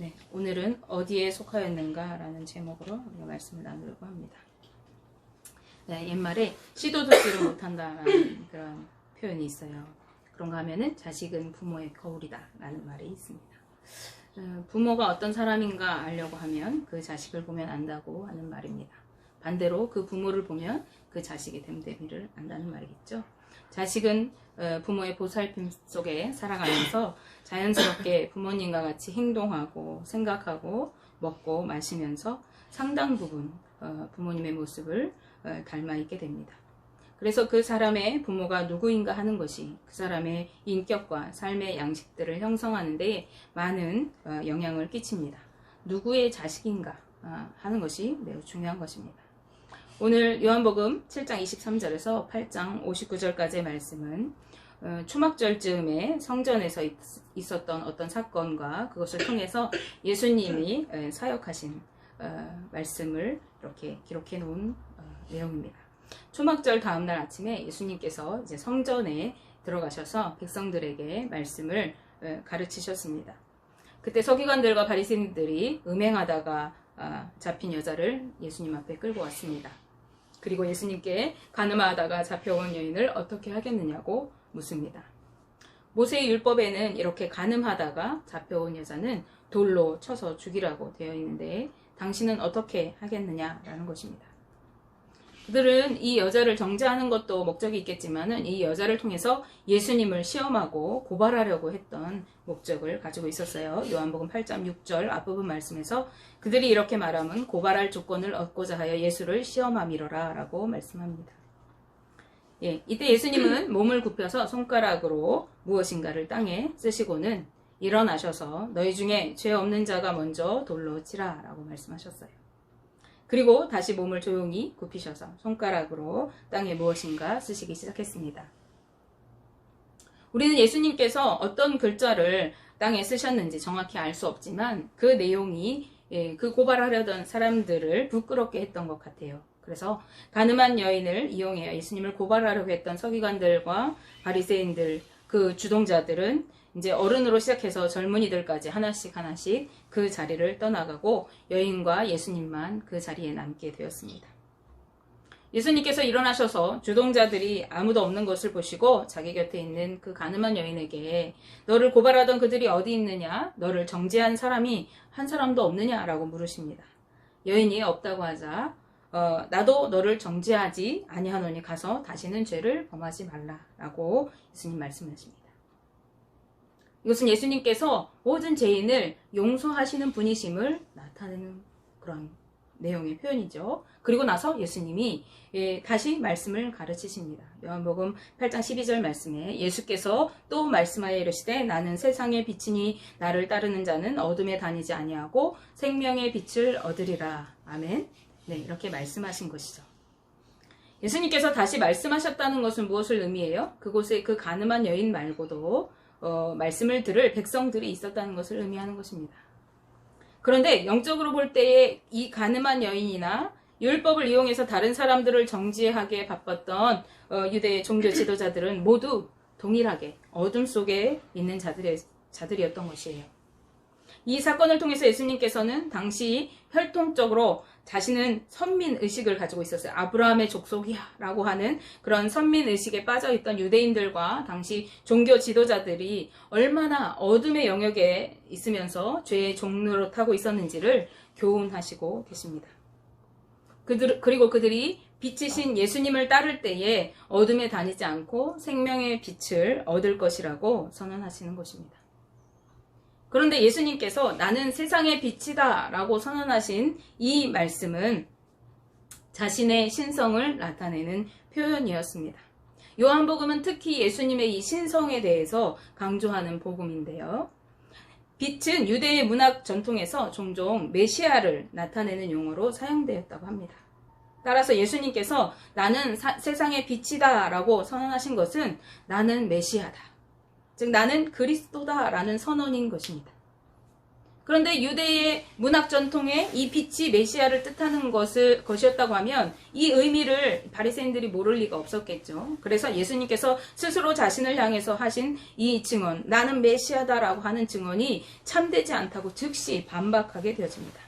네, 오늘은 어디에 속하였는가 라는 제목으로 우리가 말씀을 나누려고 합니다. 네, 옛말에 씨도 듣지를 못한다라는 그런 표현이 있어요. 그런가 하면은 자식은 부모의 거울이다 라는 말이 있습니다. 부모가 어떤 사람인가 알려고 하면 그 자식을 보면 안다고 하는 말입니다. 반대로 그 부모를 보면 그 자식의 됨됨이를 안다는 말이겠죠. 자식은 부모의 보살핌 속에 살아가면서 자연스럽게 부모님과 같이 행동하고 생각하고 먹고 마시면서 상당 부분 부모님의 모습을 닮아 있게 됩니다. 그래서 그 사람의 부모가 누구인가 하는 것이 그 사람의 인격과 삶의 양식들을 형성하는 데 많은 영향을 끼칩니다. 누구의 자식인가 하는 것이 매우 중요한 것입니다. 오늘 요한복음 7장 23절에서 8장 59절까지의 말씀은 초막절 즈음에 성전에서 있었던 어떤 사건과 그것을 통해서 예수님이 사역하신 말씀을 이렇게 기록해 놓은 내용입니다. 초막절 다음날 아침에 예수님께서 이제 성전에 들어가셔서 백성들에게 말씀을 가르치셨습니다. 그때 서기관들과 바리새인들이 음행하다가 잡힌 여자를 예수님 앞에 끌고 왔습니다. 그리고 예수님께 가늠하다가 잡혀온 여인을 어떻게 하겠느냐고 묻습니다. 모세의 율법에는 이렇게 가늠하다가 잡혀온 여자는 돌로 쳐서 죽이라고 되어 있는데 당신은 어떻게 하겠느냐라는 것입니다. 그들은 이 여자를 정죄하는 것도 목적이 있겠지만은 이 여자를 통해서 예수님을 시험하고 고발하려고 했던 목적을 가지고 있었어요. 요한복음 8장 6절 앞부분 말씀에서 그들이 이렇게 말하면 고발할 조건을 얻고자 하여 예수를 시험함이로라 라고 말씀합니다. 예, 이때 예수님은 몸을 굽혀서 손가락으로 무엇인가를 땅에 쓰시고는 일어나셔서 너희 중에 죄 없는 자가 먼저 돌로 치라 라고 말씀하셨어요. 그리고 다시 몸을 조용히 굽히셔서 손가락으로 땅에 무엇인가 쓰시기 시작했습니다. 우리는 예수님께서 어떤 글자를 땅에 쓰셨는지 정확히 알 수 없지만 그 내용이 그 고발하려던 사람들을 부끄럽게 했던 것 같아요. 그래서 가늠한 여인을 이용해 예수님을 고발하려고 했던 서기관들과 바리새인들 그 주동자들은 이제 어른으로 시작해서 젊은이들까지 하나씩 그 자리를 떠나가고 여인과 예수님만 그 자리에 남게 되었습니다. 예수님께서 일어나셔서 주동자들이 아무도 없는 것을 보시고 자기 곁에 있는 그 가늠한 여인에게 너를 고발하던 그들이 어디 있느냐? 너를 정죄한 사람이 한 사람도 없느냐라고 물으십니다. 여인이 없다고 하자 나도 너를 정죄하지 아니하노니 가서 다시는 죄를 범하지 말라라고 예수님 말씀하십니다. 이것은 예수님께서 모든 죄인을 용서하시는 분이심을 나타내는 그런 내용의 표현이죠. 그리고 나서 예수님이 다시 말씀을 가르치십니다. 요한복음 8장 12절 말씀에 예수께서 또 말씀하여 이르시되 나는 세상의 빛이니 나를 따르는 자는 어둠에 다니지 아니하고 생명의 빛을 얻으리라. 아멘. 네, 이렇게 말씀하신 것이죠. 예수님께서 다시 말씀하셨다는 것은 무엇을 의미해요? 그곳에 그 가늠한 여인 말고도 말씀을 들을 백성들이 있었다는 것을 의미하는 것입니다. 그런데 영적으로 볼 때에 이 가늠한 여인이나 율법을 이용해서 다른 사람들을 정죄하게 바빴던 유대의 종교 지도자들은 모두 동일하게 어둠 속에 있는 자들이었던 것이에요. 이 사건을 통해서 예수님께서는 당시 혈통적으로 자신은 선민의식을 가지고 있었어요. 아브라함의 족속이야 라고 하는 그런 선민의식에 빠져있던 유대인들과 당시 종교 지도자들이 얼마나 어둠의 영역에 있으면서 죄의 종로로 타고 있었는지를 교훈하시고 계십니다. 그리고 그들이 빛이신 예수님을 따를 때에 어둠에 다니지 않고 생명의 빛을 얻을 것이라고 선언하시는 것입니다. 그런데 예수님께서 나는 세상의 빛이다 라고 선언하신 이 말씀은 자신의 신성을 나타내는 표현이었습니다. 요한복음은 특히 예수님의 이 신성에 대해서 강조하는 복음인데요. 빛은 유대의 문학 전통에서 종종 메시아를 나타내는 용어로 사용되었다고 합니다. 따라서 예수님께서 나는 세상의 빛이다 라고 선언하신 것은 나는 메시아다. 즉 나는 그리스도다 라는 선언인 것입니다. 그런데 유대의 문학 전통에 이 빛이 메시아를 뜻하는 것이었다고 하면 이 의미를 바리새인들이 모를 리가 없었겠죠. 그래서 예수님께서 스스로 자신을 향해서 하신 이 증언, 나는 메시아다라고 하는 증언이 참되지 않다고 즉시 반박하게 되어집니다.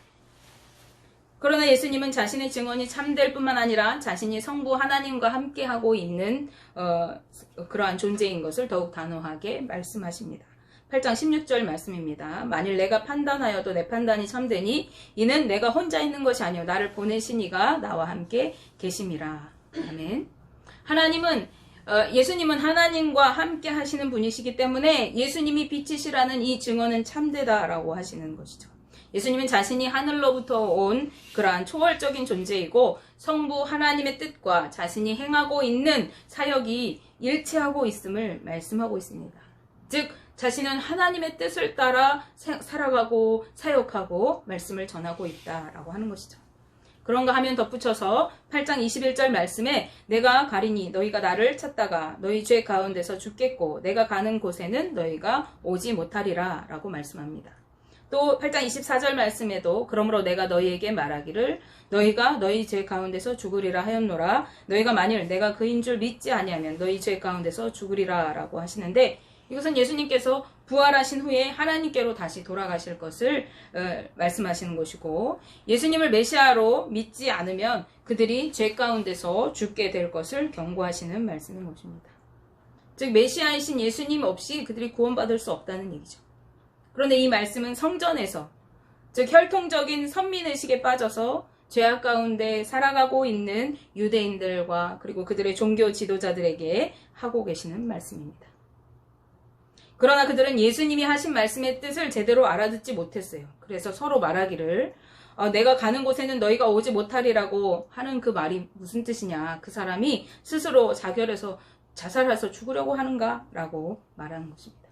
그러나 예수님은 자신의 증언이 참될 뿐만 아니라 자신이 성부 하나님과 함께하고 있는 그러한 존재인 것을 더욱 단호하게 말씀하십니다. 8장 16절 말씀입니다. 만일 내가 판단하여도 내 판단이 참되니 이는 내가 혼자 있는 것이 아니요 나를 보내신 이가 나와 함께 계심이라. 아멘. 예수님은 하나님과 함께 하시는 분이시기 때문에 예수님이 빛이시라는 이 증언은 참되다라고 하시는 것이죠. 예수님은 자신이 하늘로부터 온 그러한 초월적인 존재이고 성부 하나님의 뜻과 자신이 행하고 있는 사역이 일치하고 있음을 말씀하고 있습니다. 즉 자신은 하나님의 뜻을 따라 살아가고 사역하고 말씀을 전하고 있다라고 하는 것이죠. 그런가 하면 덧붙여서 8장 21절 말씀에 내가 가리니 너희가 나를 찾다가 너희 죄 가운데서 죽겠고 내가 가는 곳에는 너희가 오지 못하리라 라고 말씀합니다. 또 8장 24절 말씀에도 그러므로 내가 너희에게 말하기를 너희가 너희 죄 가운데서 죽으리라 하였노라. 너희가 만일 내가 그인 줄 믿지 아니하면 너희 죄 가운데서 죽으리라 라고 하시는데 이것은 예수님께서 부활하신 후에 하나님께로 다시 돌아가실 것을 말씀하시는 것이고 예수님을 메시아로 믿지 않으면 그들이 죄 가운데서 죽게 될 것을 경고하시는 말씀인 것입니다. 즉 메시아이신 예수님 없이 그들이 구원받을 수 없다는 얘기죠. 그런데 이 말씀은 성전에서 즉 혈통적인 선민의식에 빠져서 죄악 가운데 살아가고 있는 유대인들과 그리고 그들의 종교 지도자들에게 하고 계시는 말씀입니다. 그러나 그들은 예수님이 하신 말씀의 뜻을 제대로 알아듣지 못했어요. 그래서 서로 말하기를 내가 가는 곳에는 너희가 오지 못하리라고 하는 그 말이 무슨 뜻이냐. 그 사람이 스스로 자결해서 자살해서 죽으려고 하는가? 라고 말하는 것입니다.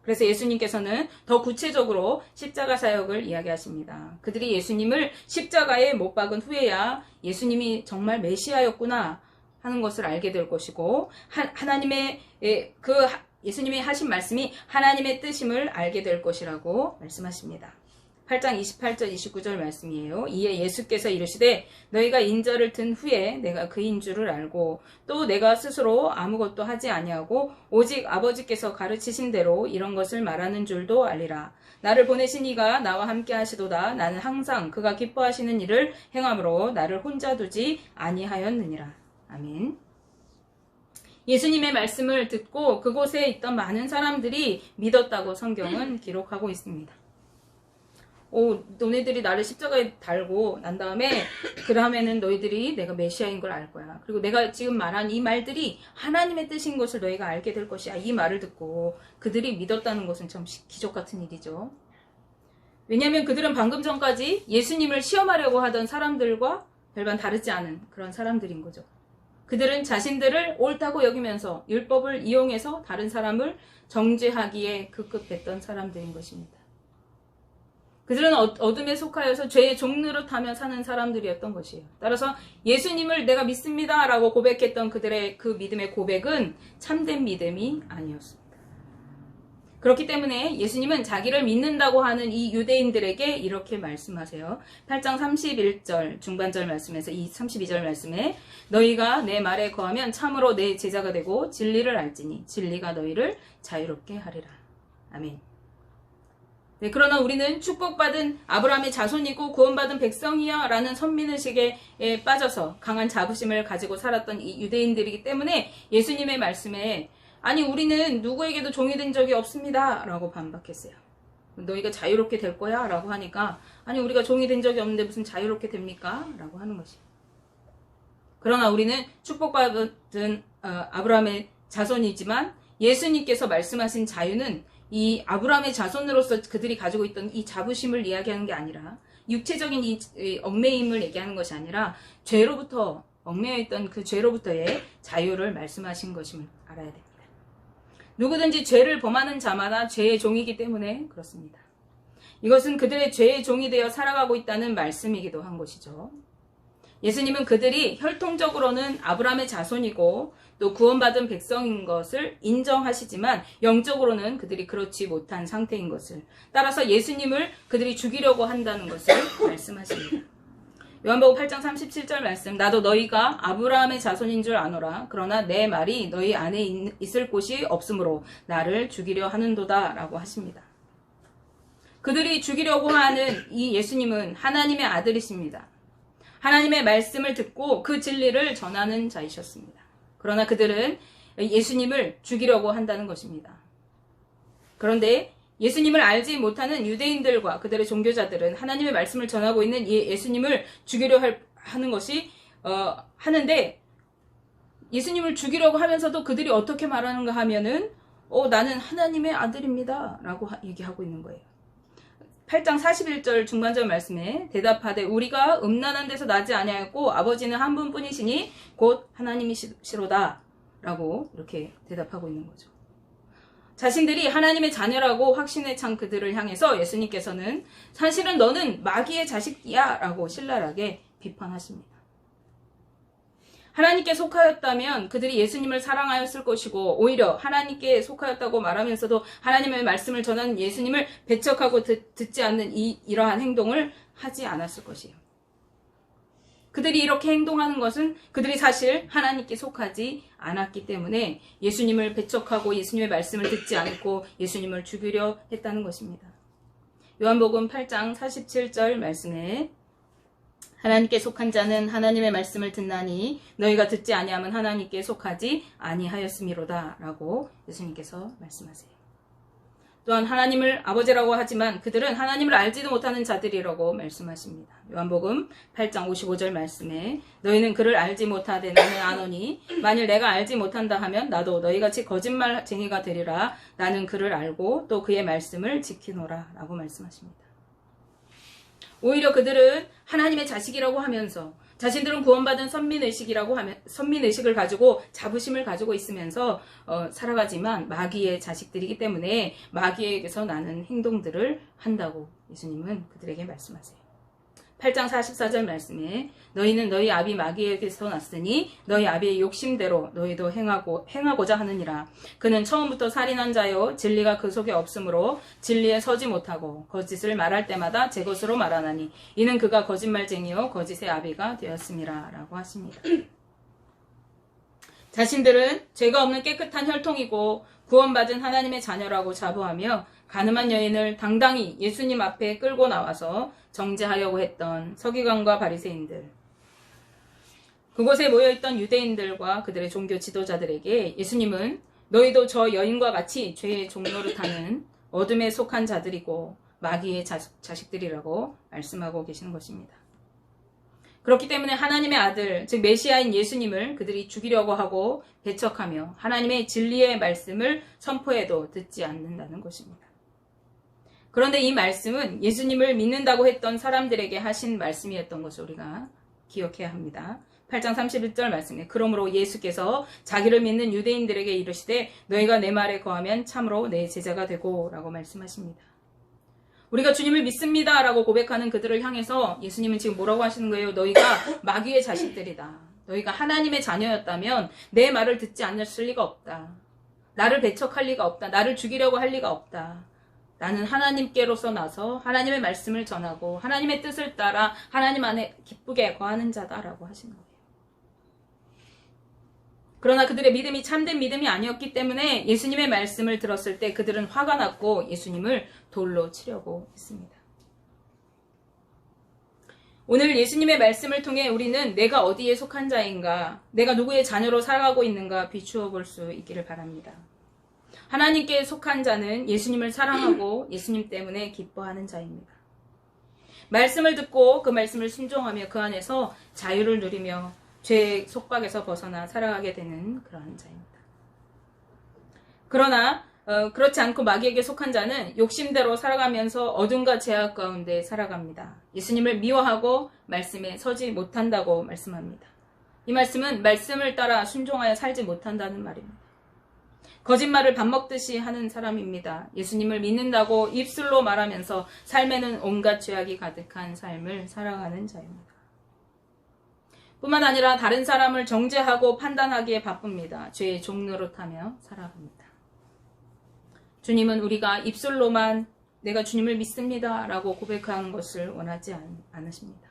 그래서 예수님께서는 더 구체적으로 십자가 사역을 이야기하십니다. 그들이 예수님을 십자가에 못 박은 후에야 예수님이 정말 메시아였구나 하는 것을 알게 될 것이고 예수님이 하신 말씀이 하나님의 뜻임을 알게 될 것이라고 말씀하십니다. 8장 28절 29절 말씀이에요. 이에 예수께서 이르시되 너희가 인자를 든 후에 내가 그인 줄을 알고 또 내가 스스로 아무것도 하지 아니하고 오직 아버지께서 가르치신 대로 이런 것을 말하는 줄도 알리라. 나를 보내신 이가 나와 함께 하시도다. 나는 항상 그가 기뻐하시는 일을 행함으로 나를 혼자 두지 아니하였느니라. 아멘. 예수님의 말씀을 듣고 그곳에 있던 많은 사람들이 믿었다고 성경은 기록하고 있습니다. 너네들이 나를 십자가에 달고 난 다음에 그다음에는 너희들이 내가 메시아인 걸 알 거야. 그리고 내가 지금 말한 이 말들이 하나님의 뜻인 것을 너희가 알게 될 것이야. 이 말을 듣고 그들이 믿었다는 것은 참 기적 같은 일이죠. 왜냐하면 그들은 방금 전까지 예수님을 시험하려고 하던 사람들과 별반 다르지 않은 그런 사람들인 거죠. 그들은 자신들을 옳다고 여기면서 율법을 이용해서 다른 사람을 정죄하기에 급급했던 사람들인 것입니다. 그들은 어둠에 속하여서 죄의 종노릇하며 사는 사람들이었던 것이에요. 따라서 예수님을 내가 믿습니다 라고 고백했던 그들의 그 믿음의 고백은 참된 믿음이 아니었습니다. 그렇기 때문에 예수님은 자기를 믿는다고 하는 이 유대인들에게 이렇게 말씀하세요. 8장 31절 중반절 말씀에서 이 32절 말씀에 너희가 내 말에 거하면 참으로 내 제자가 되고 진리를 알지니 진리가 너희를 자유롭게 하리라. 아멘. 네, 그러나 우리는 축복받은 아브라함의 자손이고 구원받은 백성이야 라는 선민의식에 빠져서 강한 자부심을 가지고 살았던 이 유대인들이기 때문에 예수님의 말씀에 아니 우리는 누구에게도 종이 된 적이 없습니다 라고 반박했어요. 너희가 자유롭게 될 거야 라고 하니까 아니 우리가 종이 된 적이 없는데 무슨 자유롭게 됩니까? 라고 하는 것이에요. 그러나 우리는 축복받은 아브라함의 자손이지만 예수님께서 말씀하신 자유는 이 아브라함의 자손으로서 그들이 가지고 있던 이 자부심을 이야기하는 게 아니라 육체적인 이 얽매임을 얘기하는 것이 아니라 죄로부터 얽매여 있던 그 죄로부터의 자유를 말씀하신 것임을 알아야 됩니다. 누구든지 죄를 범하는 자마다 죄의 종이기 때문에 그렇습니다. 이것은 그들의 죄의 종이 되어 살아가고 있다는 말씀이기도 한 것이죠. 예수님은 그들이 혈통적으로는 아브라함의 자손이고 또 구원받은 백성인 것을 인정하시지만 영적으로는 그들이 그렇지 못한 상태인 것을, 따라서 예수님을 그들이 죽이려고 한다는 것을 말씀하십니다. 요한복음 8장 37절 말씀, 나도 너희가 아브라함의 자손인 줄 아노라. 그러나 내 말이 너희 안에 있을 곳이 없으므로 나를 죽이려 하는도다 라고 하십니다. 그들이 죽이려고 하는 이 예수님은 하나님의 아들이십니다. 하나님의 말씀을 듣고 그 진리를 전하는 자이셨습니다. 그러나 그들은 예수님을 죽이려고 한다는 것입니다. 그런데 예수님을 알지 못하는 유대인들과 그들의 종교자들은 하나님의 말씀을 전하고 있는 예수님을 죽이려 하는 것이 하는데, 예수님을 죽이려고 하면서도 그들이 어떻게 말하는가 하면은 나는 하나님의 아들입니다 라고 얘기하고 있는 거예요. 8장 41절 중반절 말씀에 대답하되 우리가 음란한 데서 나지 아니하였고 아버지는 한 분뿐이시니 곧 하나님이시로다 라고 이렇게 대답하고 있는 거죠. 자신들이 하나님의 자녀라고 확신에 찬 그들을 향해서 예수님께서는 사실은 너는 마귀의 자식이야 라고 신랄하게 비판하십니다. 하나님께 속하였다면 그들이 예수님을 사랑하였을 것이고, 오히려 하나님께 속하였다고 말하면서도 하나님의 말씀을 전하는 예수님을 배척하고 듣지 않는 이러한 행동을 하지 않았을 것이에요. 그들이 이렇게 행동하는 것은 그들이 사실 하나님께 속하지 않았기 때문에 예수님을 배척하고 예수님의 말씀을 듣지 않고 예수님을 죽이려 했다는 것입니다. 요한복음 8장 47절 말씀에 하나님께 속한 자는 하나님의 말씀을 듣나니 너희가 듣지 아니하면 하나님께 속하지 아니하였음이로다 라고 예수님께서 말씀하세요. 또한 하나님을 아버지라고 하지만 그들은 하나님을 알지도 못하는 자들이라고 말씀하십니다. 요한복음 8장 55절 말씀에 너희는 그를 알지 못하되 나는 아노니 만일 내가 알지 못한다 하면 나도 너희같이 거짓말쟁이가 되리라. 나는 그를 알고 또 그의 말씀을 지키노라 라고 말씀하십니다. 오히려 그들은 하나님의 자식이라고 하면서 자신들은 구원받은 선민의식을 가지고 자부심을 가지고 있으면서 살아가지만 마귀의 자식들이기 때문에 마귀에게서 나는 행동들을 한다고 예수님은 그들에게 말씀하세요. 8장 44절 말씀에 너희는 너희 아비 마귀에게서 났으니 너희 아비의 욕심대로 너희도 행하고자 하느니라. 그는 처음부터 살인한 자요 진리가 그 속에 없으므로 진리에 서지 못하고 거짓을 말할 때마다 제 것으로 말하나니 이는 그가 거짓말쟁이요 거짓의 아비가 되었음이라 라고 하십니다. 자신들은 죄가 없는 깨끗한 혈통이고 구원받은 하나님의 자녀라고 자부하며 가늠한 여인을 당당히 예수님 앞에 끌고 나와서 정죄하려고 했던 서기관과 바리새인들, 그곳에 모여있던 유대인들과 그들의 종교 지도자들에게 예수님은 너희도 저 여인과 같이 죄의 종노릇하는 어둠에 속한 자들이고 마귀의 자식들이라고 말씀하고 계시는 것입니다. 그렇기 때문에 하나님의 아들, 즉 메시아인 예수님을 그들이 죽이려고 하고 배척하며 하나님의 진리의 말씀을 선포해도 듣지 않는다는 것입니다. 그런데 이 말씀은 예수님을 믿는다고 했던 사람들에게 하신 말씀이었던 것을 우리가 기억해야 합니다. 8장 31절 말씀에 그러므로 예수께서 자기를 믿는 유대인들에게 이르시되 너희가 내 말에 거하면 참으로 내 제자가 되고 라고 말씀하십니다. 우리가 주님을 믿습니다 라고 고백하는 그들을 향해서 예수님은 지금 뭐라고 하시는 거예요? 너희가 마귀의 자식들이다. 너희가 하나님의 자녀였다면 내 말을 듣지 않았을 리가 없다. 나를 배척할 리가 없다. 나를 죽이려고 할 리가 없다. 나는 하나님께로서 나서 하나님의 말씀을 전하고 하나님의 뜻을 따라 하나님 안에 기쁘게 거하는 자다라고 하시는 거예요. 그러나 그들의 믿음이 참된 믿음이 아니었기 때문에 예수님의 말씀을 들었을 때 그들은 화가 났고 예수님을 돌로 치려고 했습니다. 오늘 예수님의 말씀을 통해 우리는 내가 어디에 속한 자인가, 내가 누구의 자녀로 살아가고 있는가 비추어 볼 수 있기를 바랍니다. 하나님께 속한 자는 예수님을 사랑하고 예수님 때문에 기뻐하는 자입니다. 말씀을 듣고 그 말씀을 순종하며 그 안에서 자유를 누리며 죄의 속박에서 벗어나 살아가게 되는 그러한 자입니다. 그러나 그렇지 않고 마귀에게 속한 자는 욕심대로 살아가면서 어둠과 죄악 가운데 살아갑니다. 예수님을 미워하고 말씀에 서지 못한다고 말씀합니다. 이 말씀은 말씀을 따라 순종하여 살지 못한다는 말입니다. 거짓말을 밥 먹듯이 하는 사람입니다. 예수님을 믿는다고 입술로 말하면서 삶에는 온갖 죄악이 가득한 삶을 살아가는 자입니다. 뿐만 아니라 다른 사람을 정죄하고 판단하기에 바쁩니다. 죄의 종노릇하며 살아갑니다. 주님은 우리가 입술로만 내가 주님을 믿습니다 라고 고백하는 것을 원하지 않으십니다.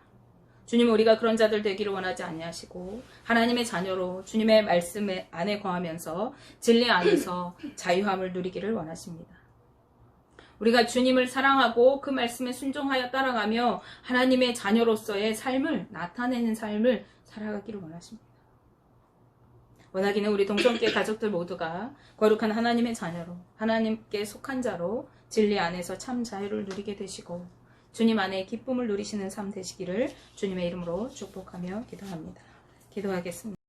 주님은 우리가 그런 자들 되기를 원하지 아니하시고 하나님의 자녀로 주님의 말씀 안에 거하면서 진리 안에서 자유함을 누리기를 원하십니다. 우리가 주님을 사랑하고 그 말씀에 순종하여 따라가며 하나님의 자녀로서의 삶을 나타내는 삶을 살아가기를 원하십니다. 원하기는 우리 동성계 가족들 모두가 거룩한 하나님의 자녀로 하나님께 속한 자로 진리 안에서 참 자유를 누리게 되시고 주님 안에 기쁨을 누리시는 삶 되시기를 주님의 이름으로 축복하며 기도합니다. 기도하겠습니다.